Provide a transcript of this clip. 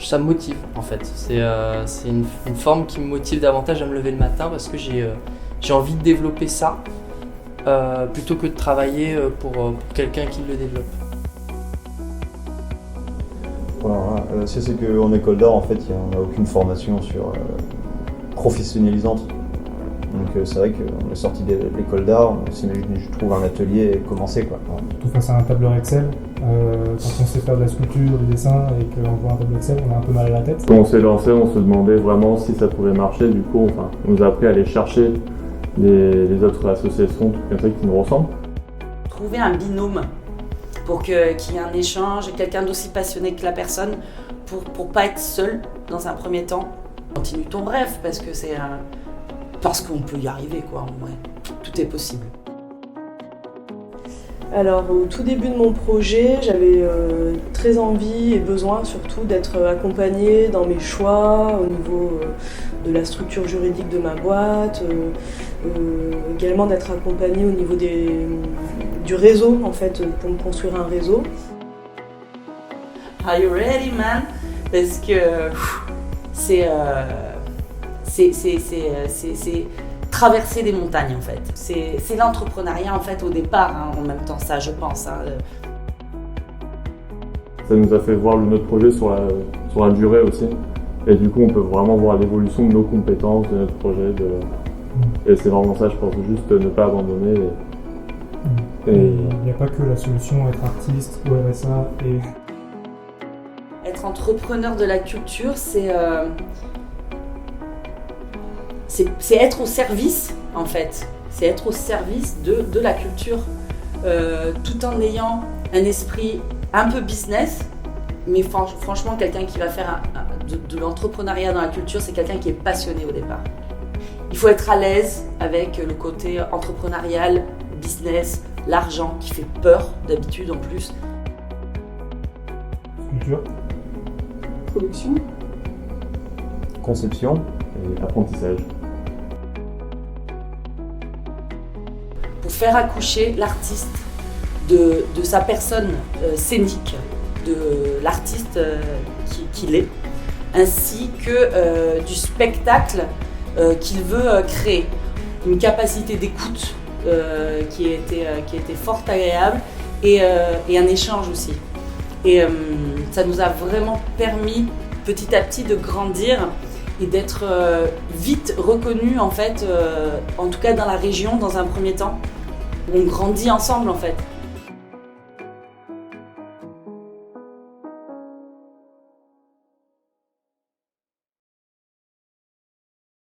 Ça me motive en fait. C'est une forme qui me motive davantage à me lever le matin parce que j'ai envie de développer ça plutôt que de travailler pour quelqu'un qui le développe. Voilà, c'est qu'en école d'art, en fait, on n'a aucune formation professionnalisante. Donc c'est vrai qu'on est sorti de l'école d'art, on s'imagine, je trouve un atelier et commencer quoi. Tout face à un tableur Excel, quand on sait faire de la sculpture, du dessin et qu'on voit un tableau Excel, on a un peu mal à la tête. Quand on s'est lancé, on se demandait vraiment si ça pouvait marcher. Du coup, on nous a appris à aller chercher les autres associations comme ça qui nous ressemblent. Trouver un binôme pour qu'il y ait un échange, quelqu'un d'aussi passionné que la personne, pour pas être seul dans un premier temps. Continue ton rêve parce qu'on peut y arriver quoi. Ouais, tout est possible. Alors au tout début de mon projet, j'avais très envie et besoin surtout d'être accompagnée dans mes choix au niveau de la structure juridique de ma boîte, également d'être accompagnée au niveau du réseau en fait, pour me construire un réseau. Are you ready man? Parce que c'est traverser des montagnes en fait. C'est l'entrepreneuriat en fait au départ, hein, en même temps ça je pense. Hein. Ça nous a fait voir notre projet sur la durée aussi. Et du coup on peut vraiment voir l'évolution de nos compétences, de notre projet. Et c'est vraiment ça je pense, juste ne pas abandonner. Il n'y a pas que la solution être artiste ou RSA et... Être entrepreneur de la culture, c'est être au service, en fait. C'est être au service de la culture, tout en ayant un esprit un peu business. Mais franchement, quelqu'un qui va faire de l'entrepreneuriat dans la culture, c'est quelqu'un qui est passionné au départ. Il faut être à l'aise avec le côté entrepreneurial, business, l'argent qui fait peur d'habitude en plus. Culture. Production. Conception. Et apprentissage. Pour faire accoucher l'artiste de sa personne scénique, de l'artiste qu'il est, ainsi que du spectacle qu'il veut créer. Une capacité d'écoute qui était fort agréable et un échange aussi. Et ça nous a vraiment permis petit à petit de grandir et d'être vite reconnus en fait, en tout cas dans la région dans un premier temps. On grandit ensemble en fait.